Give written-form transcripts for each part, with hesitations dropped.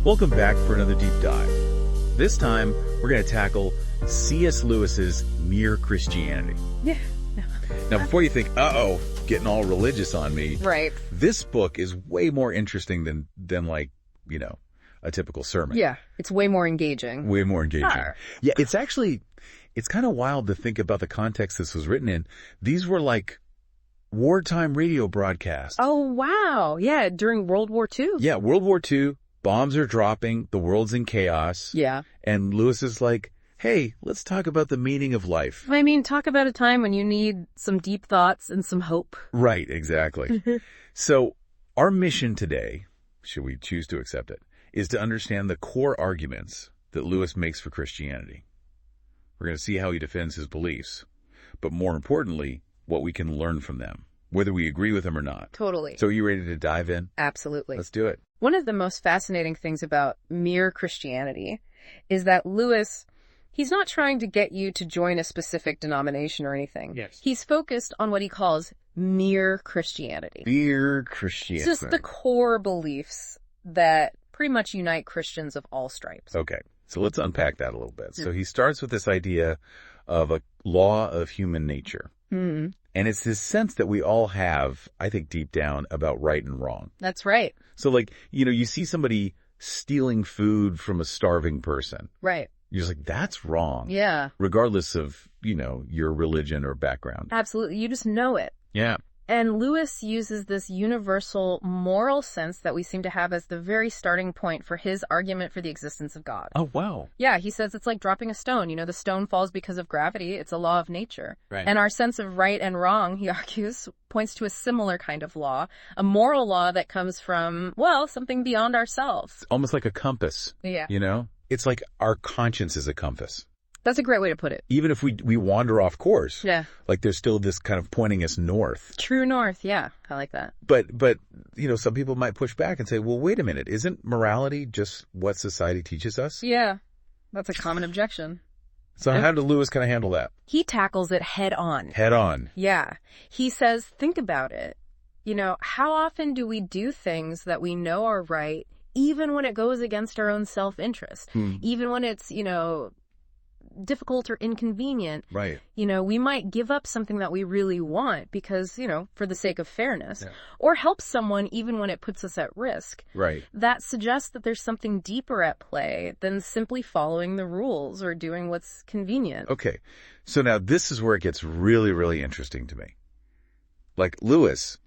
Welcome back for another deep dive. This time, we're going to tackle C.S. Lewis's Mere Christianity. Yeah. Now, before you think, uh-oh, getting all religious on me. Right. This book is way more interesting than like, you know, a typical sermon. Yeah. It's way more engaging. Way more engaging. Sure. Yeah, it's kind of wild to think about the context this was written in. These were like wartime radio broadcasts. Oh, wow. Yeah, during World War II. Yeah, World War II, bombs are dropping, the world's in chaos. Yeah. And Lewis is like, hey, let's talk about the meaning of life. I mean, talk about a time when you need some deep thoughts and some hope. Right, exactly. So our mission today, should we choose to accept it, is to understand the core arguments that Lewis makes for Christianity. We're going to see how he defends his beliefs, but more importantly, what we can learn from them, whether we agree with them or not. Totally. So are you ready to dive in? Absolutely. Let's do it. One of the most fascinating things about Mere Christianity is that Lewis, he's not trying to get you to join a specific denomination or anything. Yes. He's focused on what he calls mere Christianity. Mere Christianity. It's just the core beliefs that pretty much unite Christians of all stripes. Okay, so let's unpack that a little bit. So he starts with this idea of a law of human nature. Mm-hmm. And it's this sense that we all have, I think, deep down about right and wrong. That's right. So, like, you know, you see somebody stealing food from a starving person. Right. You're just like, that's wrong. Yeah. Regardless of, you know, your religion or background. Absolutely. You just know it. Yeah. And Lewis uses this universal moral sense that we seem to have as the very starting point for his argument for the existence of God. Oh, wow. Yeah, he says it's like dropping a stone. You know, the stone falls because of gravity. It's a law of nature. Right. And our sense of right and wrong, he argues, points to a similar kind of law, a moral law that comes from, well, something beyond ourselves. Almost like a compass. Yeah. You know? It's like our conscience is a compass. That's a great way to put it. Even if we wander off course. Yeah. Like there's still this kind of pointing us north. True north. Yeah. I like that. But, you know, some people might push back and say, well, wait a minute. Isn't morality just what society teaches us? Yeah. That's a common objection. So how did Lewis kind of handle that? He tackles it head on. Head on. Yeah. He says, think about it. You know, how often do we do things that we know are right, even when it goes against our own self-interest? Even when it's, you know, difficult or inconvenient. Right. You know, we might give up something that we really want because, you know, for the sake of fairness, or help someone even when it puts us at risk. Right. That suggests that there's something deeper at play than simply following the rules or doing what's convenient. Okay. So now this is where it gets really, really interesting to me. Like Lewis,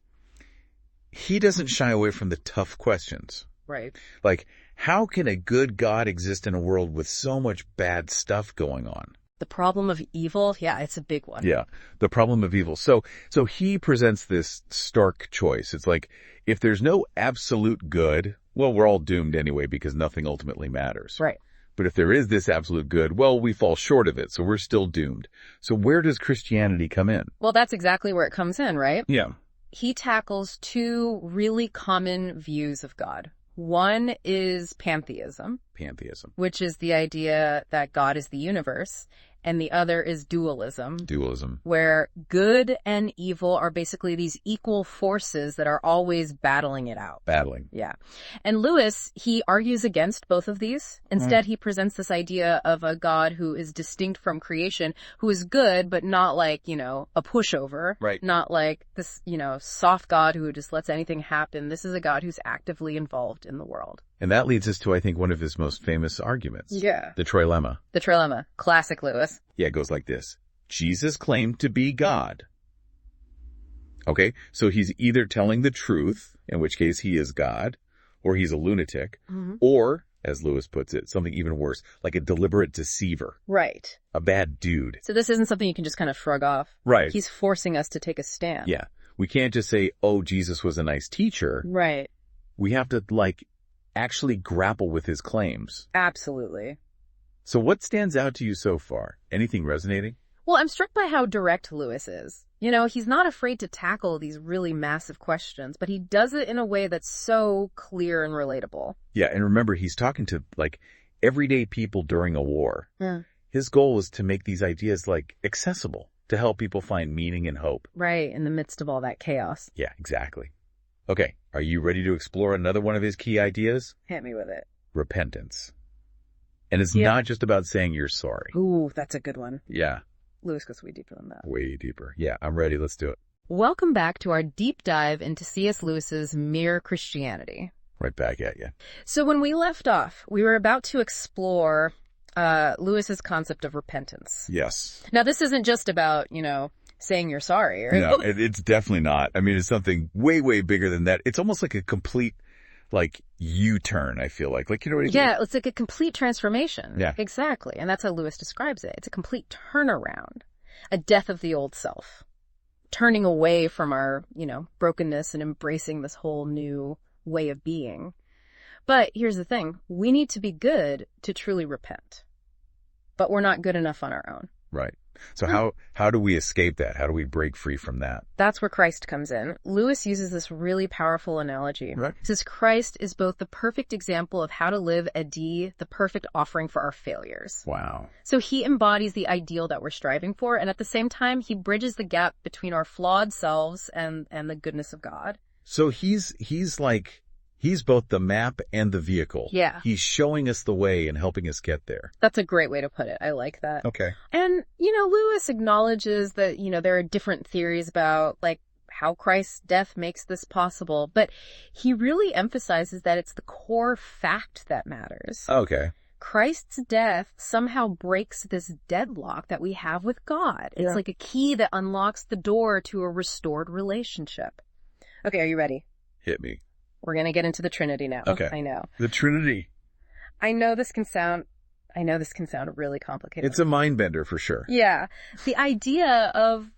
he doesn't shy away from the tough questions. Right. Like, how can a good God exist in a world with so much bad stuff going on? The problem of evil, yeah, it's a big one. Yeah, the problem of evil. So he presents this stark choice. It's like, if there's no absolute good, well, we're all doomed anyway because nothing ultimately matters. Right. But if there is this absolute good, well, we fall short of it, so we're still doomed. So where does Christianity come in? Well, that's exactly where it comes in, right? Yeah. He tackles two really common views of God. One is pantheism. Pantheism. Which is the idea that God is the universe. And the other is dualism. Dualism. Where good and evil are basically these equal forces that are always battling it out. Battling. Yeah. And Lewis, he argues against both of these. Instead, he presents this idea of a God who is distinct from creation, who is good, but not like, you know, a pushover. Right. Not like this, you know, soft God who just lets anything happen. This is a God who's actively involved in the world. And that leads us to, I think, one of his most famous arguments. Yeah. The trilemma. The trilemma. Classic Lewis. Yeah, it goes like this. Jesus claimed to be God. Okay, so he's either telling the truth, in which case he is God, or he's a lunatic, or, as Lewis puts it, something even worse, like a deliberate deceiver. Right. A bad dude. So this isn't something you can just kind of shrug off. Right. He's forcing us to take a stand. Yeah. We can't just say, oh, Jesus was a nice teacher. Right. We have to, like, actually grapple with his claims. Absolutely. So what stands out to you so far? Anything resonating? Well, I'm struck by how direct Lewis is. You know, he's not afraid to tackle these really massive questions, but he does it in a way that's so clear and relatable. Yeah, and remember, he's talking to, like, everyday people during a war. Yeah. His goal is to make these ideas, like, accessible, to help people find meaning and hope. Right, in the midst of all that chaos. Yeah, exactly. Okay, are you ready to explore another one of his key ideas? Hit me with it. repentance. And it's Yeah. not just about saying you're sorry. Ooh, that's a good one. Yeah, Lewis goes way deeper than that. way deeper. Yeah, I'm ready. Let's do it. Welcome back to our deep dive into C.S. Lewis's Mere Christianity. Right back at you. So when we left off, we were about to explore Lewis's concept of repentance. Yes. Now, this isn't just about, saying you're sorry. Right? No, it's definitely not. I mean, it's something way, way bigger than that. It's almost like a complete, U-turn, I feel like. Like, you know what I mean? Yeah, it's like a complete transformation. Yeah. Exactly. And that's how Lewis describes it. It's a complete turnaround, a death of the old self, turning away from our, brokenness and embracing this whole new way of being. But here's the thing. We need to be good to truly repent. But we're not good enough on our own. Right. So how do we escape that? How do we break free from that? That's where Christ comes in. Lewis uses this really powerful analogy. Right. He says Christ is both the perfect example of how to live the perfect offering for our failures. Wow. So he embodies the ideal that we're striving for, and at the same time, he bridges the gap between our flawed selves and the goodness of God. So he's both the map and the vehicle. Yeah. He's showing us the way and helping us get there. That's a great way to put it. I like that. Okay. And, Lewis acknowledges that, there are different theories about, how Christ's death makes this possible, but he really emphasizes that it's the core fact that matters. Okay. Christ's death somehow breaks this deadlock that we have with God. It's like a key that unlocks the door to a restored relationship. Okay, are you ready? Hit me. We're going to get into the Trinity now. Okay. I know. The Trinity. I know this can sound really complicated. It's a mind bender for sure. Yeah. The idea of,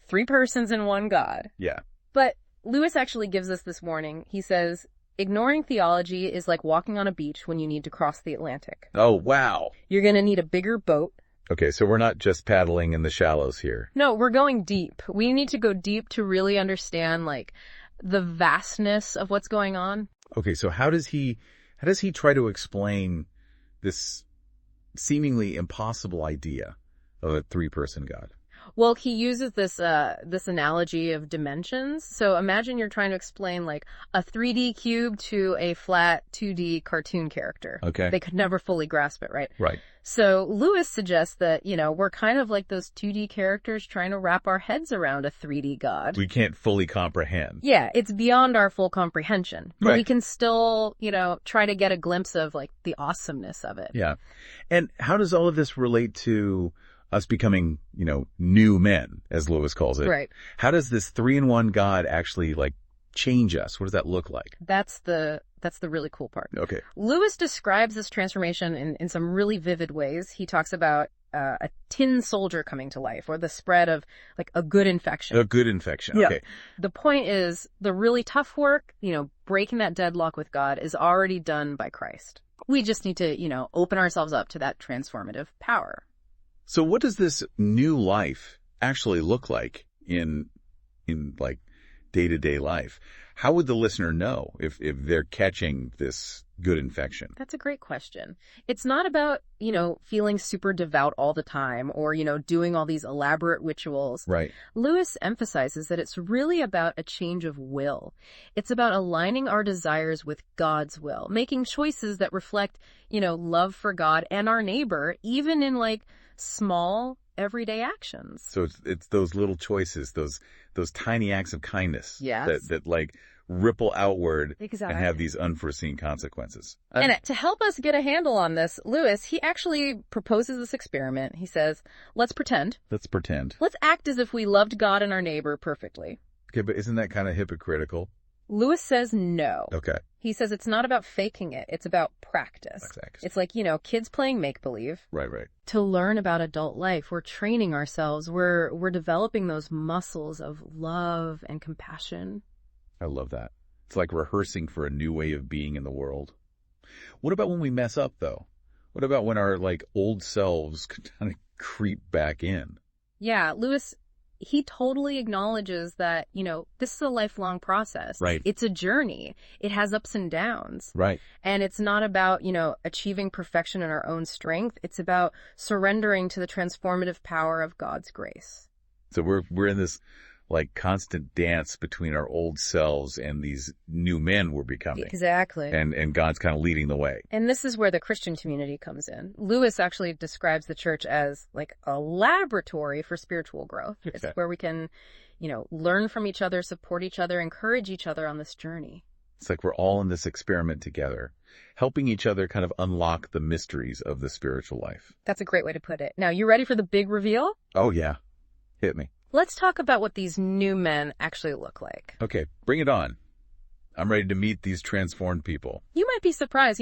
three persons in one God. Yeah. But Lewis actually gives us this warning. He says, ignoring theology is like walking on a beach when you need to cross the Atlantic. Oh, wow. You're going to need a bigger boat. Okay, so we're not just paddling in the shallows here. No, we're going deep. We need to go deep to really understand, the vastness of what's going on. Okay, so how does he try to explain this seemingly impossible idea of a three-person God? Well, he uses this analogy of dimensions. So imagine you're trying to explain a 3D cube to a flat 2D cartoon character. Okay. They could never fully grasp it, right? Right. So Lewis suggests that, we're kind of like those 2D characters trying to wrap our heads around a 3D God. We can't fully comprehend. Yeah, it's beyond our full comprehension. But Right. we can still, try to get a glimpse of the awesomeness of it. Yeah. And how does all of this relate to us becoming, new men, as Lewis calls it? Right. How does this 3-in-1 God actually change us? What does that look like? That's the really cool part. Okay. Lewis describes this transformation in some really vivid ways. He talks about a tin soldier coming to life, or the spread of a good infection. A good infection. Yeah. Okay. The point is, the really tough work, breaking that deadlock with God, is already done by Christ. We just need to, open ourselves up to that transformative power. So what does this new life actually look like in day-to-day life? How would the listener know if they're catching this good infection? That's a great question. It's not about, feeling super devout all the time or, doing all these elaborate rituals. Right. Lewis emphasizes that it's really about a change of will. It's about aligning our desires with God's will, making choices that reflect, love for God and our neighbor, even in small everyday actions. So it's those little choices, those tiny acts of kindness. Yes. That ripple outward. Exactly. And have these unforeseen consequences. And to help us get a handle on this, Lewis, he actually proposes this experiment. He says, let's pretend. Let's pretend. Let's act as if we loved God and our neighbor perfectly. Okay, but isn't that kind of hypocritical? Lewis says no. Okay. He says it's not about faking it. It's about practice. Exactly. It's like, kids playing make-believe. Right. To learn about adult life, we're training ourselves. We're developing those muscles of love and compassion. I love that. It's like rehearsing for a new way of being in the world. What about when we mess up, though? What about when our, old selves kind of creep back in? Yeah, Lewis, he totally acknowledges that, this is a lifelong process. Right. It's a journey. It has ups and downs. Right. And it's not about, achieving perfection in our own strength. It's about surrendering to the transformative power of God's grace. So we're in this, like constant dance between our old selves and these new men we're becoming. Exactly. And God's kind of leading the way. And this is where the Christian community comes in. Lewis actually describes the church as like a laboratory for spiritual growth. Okay. It's where we can, learn from each other, support each other, encourage each other on this journey. It's like we're all in this experiment together, helping each other kind of unlock the mysteries of the spiritual life. That's a great way to put it. Now, you ready for the big reveal? Oh, yeah. Hit me. Let's talk about what these new men actually look like. Okay, bring it on. I'm ready to meet these transformed people. You might be surprised.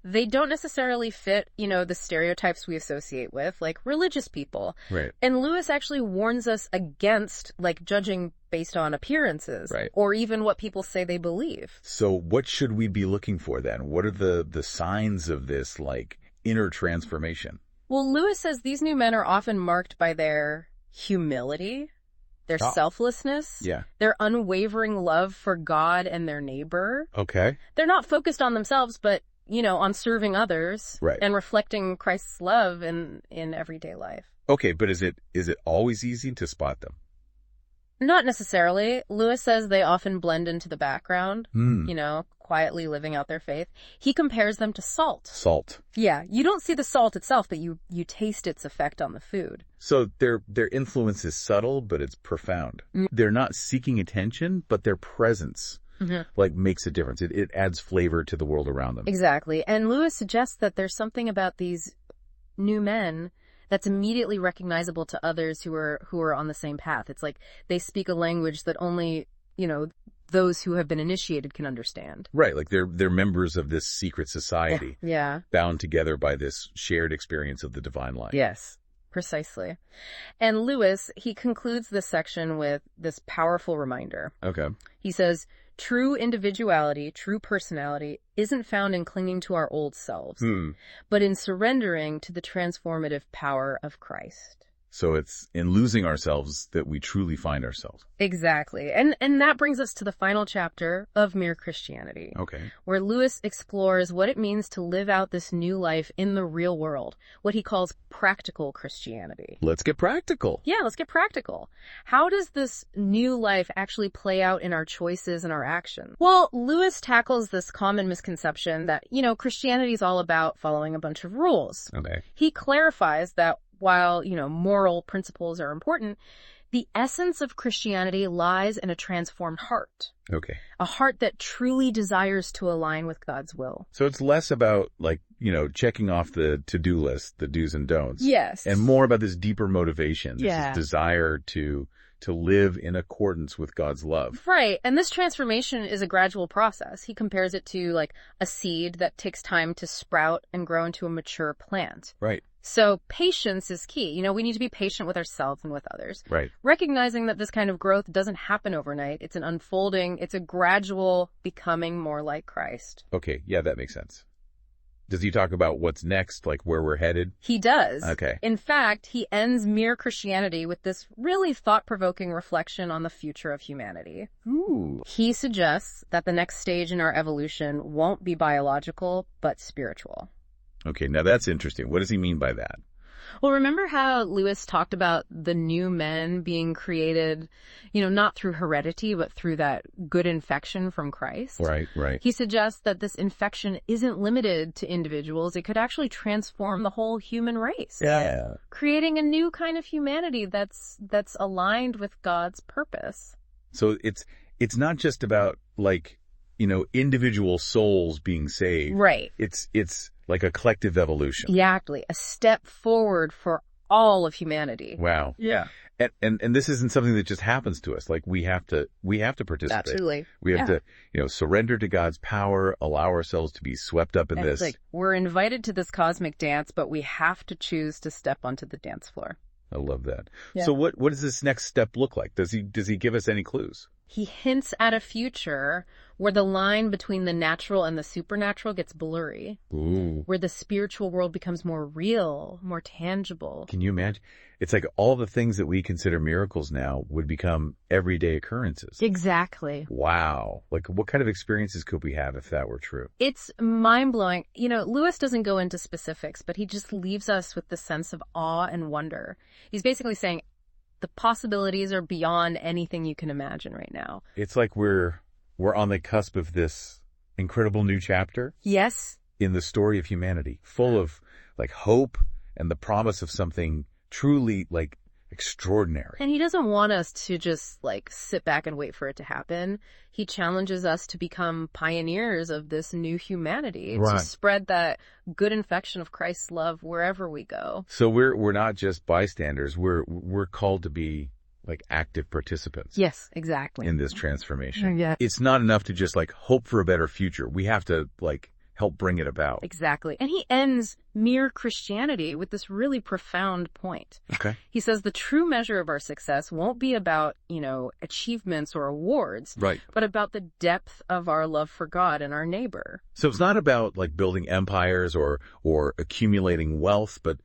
They don't necessarily fit, the stereotypes we associate with, like religious people. Right. And Lewis actually warns us against, like, judging based on appearances. Right. Or even what people say they believe. So what should we be looking for then? What are the signs of this, like, inner transformation? Well, Lewis says these new men are often marked by their humility, their selflessness, their unwavering love for God and their neighbor. Okay. They're not focused on themselves, but, on serving others and reflecting Christ's love in everyday life. Okay, but is it always easy to spot them? Not necessarily. Lewis says they often blend into the background, quietly living out their faith. He compares them to salt. Salt. Yeah, you don't see the salt itself, but you taste its effect on the food. So their influence is subtle, but it's profound. They're not seeking attention, but their presence makes a difference. It adds flavor to the world around them. Exactly. And Lewis suggests that there's something about these new men that's immediately recognizable to others who are on the same path. It's like they speak a language that only, those who have been initiated can understand. Right, like they're members of this secret society. Yeah. Bound together by this shared experience of the divine life. Yes, precisely. And Lewis, he concludes this section with this powerful reminder. Okay. He says, true individuality, true personality isn't found in clinging to our old selves, but in surrendering to the transformative power of Christ. So it's in losing ourselves that we truly find ourselves. Exactly. And that brings us to the final chapter of Mere Christianity. Okay. Where Lewis explores what it means to live out this new life in the real world, what he calls practical Christianity. Let's get practical. Yeah, let's get practical. How does this new life actually play out in our choices and our actions? Well, Lewis tackles this common misconception that, Christianity is all about following a bunch of rules. Okay. He clarifies that while, moral principles are important, the essence of Christianity lies in a transformed heart. Okay. A heart that truly desires to align with God's will. So it's less about, checking off the to-do list, the do's and don'ts. Yes. And more about this deeper motivation, this desire to live in accordance with God's love. Right. And this transformation is a gradual process. He compares it to, a seed that takes time to sprout and grow into a mature plant. Right. So patience is key. We need to be patient with ourselves and with others. Right. Recognizing that this kind of growth doesn't happen overnight. It's an unfolding, it's a gradual becoming more like Christ. Okay. Yeah, that makes sense. Does he talk about what's next, like where we're headed? He does. Okay. In fact, he ends Mere Christianity with this really thought-provoking reflection on the future of humanity. Ooh. He suggests that the next stage in our evolution won't be biological, but spiritual. Okay, now that's interesting. What does he mean by that? Well, remember how Lewis talked about the new men being created, not through heredity, but through that good infection from Christ? Right, right. He suggests that this infection isn't limited to individuals. It could actually transform the whole human race. Yeah. Creating a new kind of humanity that's aligned with God's purpose. So it's not just about, individual souls being saved. Right. It's like a collective evolution. Exactly. A step forward for all of humanity. Wow. Yeah. And this isn't something that just happens to us. Like we have to participate. Absolutely. We have to, surrender to God's power, allow ourselves to be swept up in and this. It's like we're invited to this cosmic dance, but we have to choose to step onto the dance floor. I love that. Yeah. So what does this next step look like? Does he give us any clues? He hints at a future where the line between the natural and the supernatural gets blurry. Ooh. Where the spiritual world becomes more real, more tangible. Can you imagine? It's like all the things that we consider miracles now would become everyday occurrences. Exactly. Wow. Like what kind of experiences could we have if that were true? It's mind-blowing. Lewis doesn't go into specifics, but he just leaves us with the sense of awe and wonder. He's basically saying, the possibilities are beyond anything you can imagine right now. It's like we're on the cusp of this incredible new chapter. Yes. In the story of humanity, full of like hope and the promise of something truly like extraordinary. And he doesn't want us to just like sit back and wait for it to happen. He challenges us to become pioneers of this new humanity, Right. to spread that good infection of Christ's love wherever we go. So we're not just bystanders. We're called to be like active participants. Yes, exactly. In this transformation. Yeah. It's not enough to just like hope for a better future. We have to like help bring it about. Exactly. And he ends Mere Christianity with this really profound point. Okay. He says the true measure of our success won't be about, achievements or awards, Right. but about the depth of our love for God and our neighbor. So it's not about like building empires or accumulating wealth, but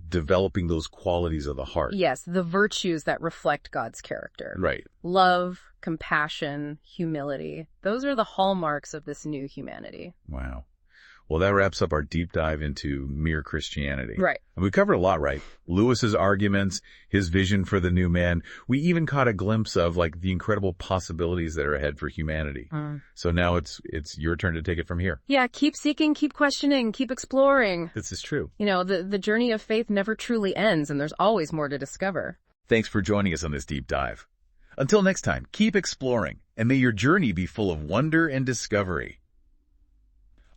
developing those qualities of the heart. Yes, the virtues that reflect God's character. Right. Love, compassion, humility. Those are the hallmarks of this new humanity. Wow. Well, that wraps up our deep dive into Mere Christianity. Right. And we covered a lot, right? Lewis's arguments, his vision for the new man. We even caught a glimpse of like the incredible possibilities that are ahead for humanity. So now it's your turn to take it from here. Yeah, keep seeking, keep questioning, keep exploring. This is true. The journey of faith never truly ends, and there's always more to discover. Thanks for joining us on this deep dive. Until next time, keep exploring, and may your journey be full of wonder and discovery.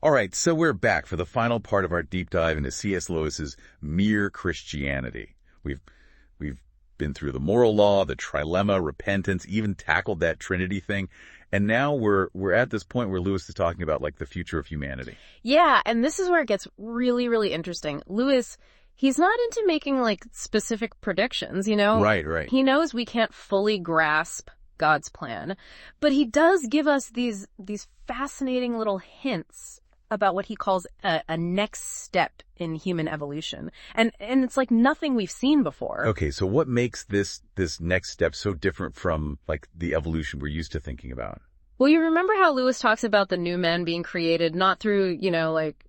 All right, so we're back for the final part of our deep dive into C.S. Lewis's Mere Christianity. We've been through the moral law, the trilemma, repentance, even tackled that Trinity thing, and now we're at this point where Lewis is talking about like the future of humanity. Yeah, and this is where it gets really, really interesting. Lewis, he's not into making like specific predictions, Right. He knows we can't fully grasp God's plan, but he does give us these fascinating little hints about what he calls a next step in human evolution. And it's like nothing we've seen before. Okay, so what makes this next step so different from like the evolution we're used to thinking about? Well, you remember how Lewis talks about the new man being created not through, like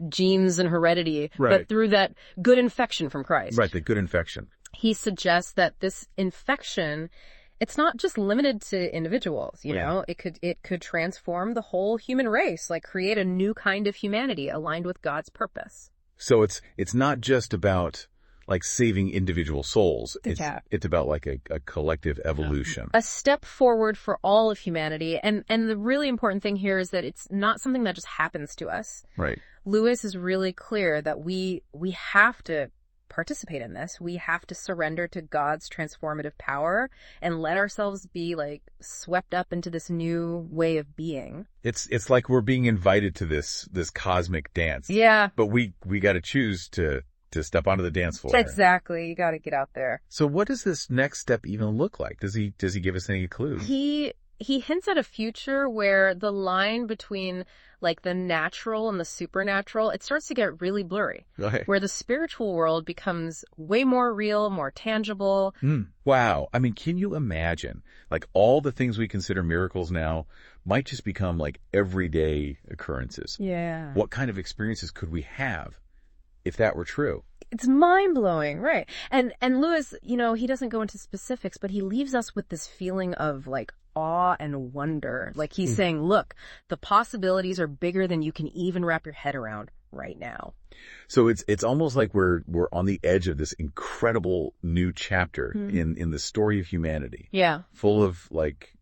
genes and heredity, Right. but through that good infection from Christ. Right, the good infection. He suggests that this infection, it's not just limited to individuals, you know, it could transform the whole human race, like create a new kind of humanity aligned with God's purpose. So it's not just about like saving individual souls. It's about like a collective evolution. A step forward for all of humanity. And the really important thing here is that it's not something that just happens to us. Right. Lewis is really clear that we have to participate in this. We have to surrender to God's transformative power and let ourselves be like swept up into this new way of being. It's like we're being invited to this cosmic dance. Yeah. But we got to choose to step onto the dance floor. Exactly. You got to get out there. So what does this next step even look like? Does he give us any clues? He hints at a future where the line between like the natural and the supernatural, it starts to get really blurry. Okay. Where the spiritual world becomes way more real, more tangible. Wow. I mean, can you imagine like all the things we consider miracles now might just become like everyday occurrences? Yeah. What kind of experiences could we have if that were true? It's mind-blowing, right? And Lewis, he doesn't go into specifics, but he leaves us with this feeling of like awe and wonder. Like he's saying, look, the possibilities are bigger than you can even wrap your head around right now. So it's almost like we're on the edge of this incredible new chapter in the story of humanity. Yeah. Full of like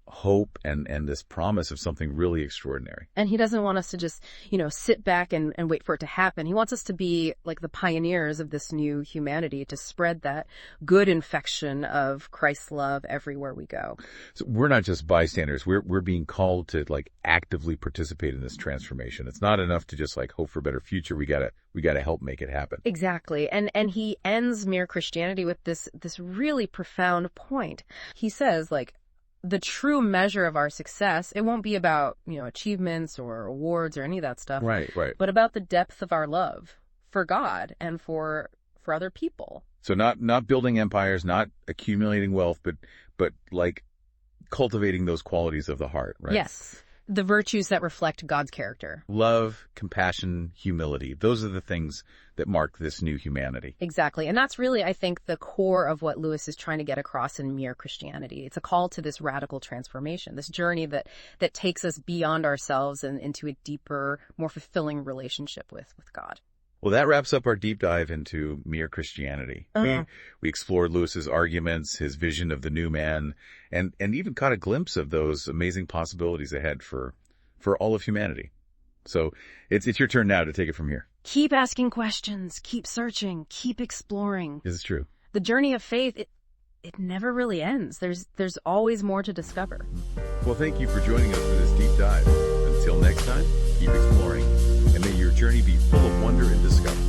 hope and this promise of something really extraordinary. And he doesn't want us to just, sit back and wait for it to happen. He wants us to be like the pioneers of this new humanity, to spread that good infection of Christ's love everywhere we go. So we're not just bystanders. We're being called to like actively participate in this transformation. It's not enough to just like hope for a better future. We gotta help make it happen. Exactly. And he ends Mere Christianity with this really profound point. He says like, the true measure of our success, it won't be about, achievements or awards or any of that stuff. Right. But about the depth of our love for God and for other people. So not building empires, not accumulating wealth, but like cultivating those qualities of the heart, right? Yes. The virtues that reflect God's character. Love, compassion, humility. Those are the things that mark this new humanity. Exactly. And that's really, I think, the core of what Lewis is trying to get across in Mere Christianity. It's a call to this radical transformation, this journey that takes us beyond ourselves and into a deeper, more fulfilling relationship with God. Well, that wraps up our deep dive into Mere Christianity. We explored Lewis's arguments, his vision of the new man, and even caught a glimpse of those amazing possibilities ahead for all of humanity. So it's your turn now to take it from here. Keep asking questions, keep searching, keep exploring. This is true. The journey of faith, it never really ends. There's always more to discover. Well, thank you for joining us for this deep dive. Until next time, keep exploring, and may your journey be full of wonder and discovery.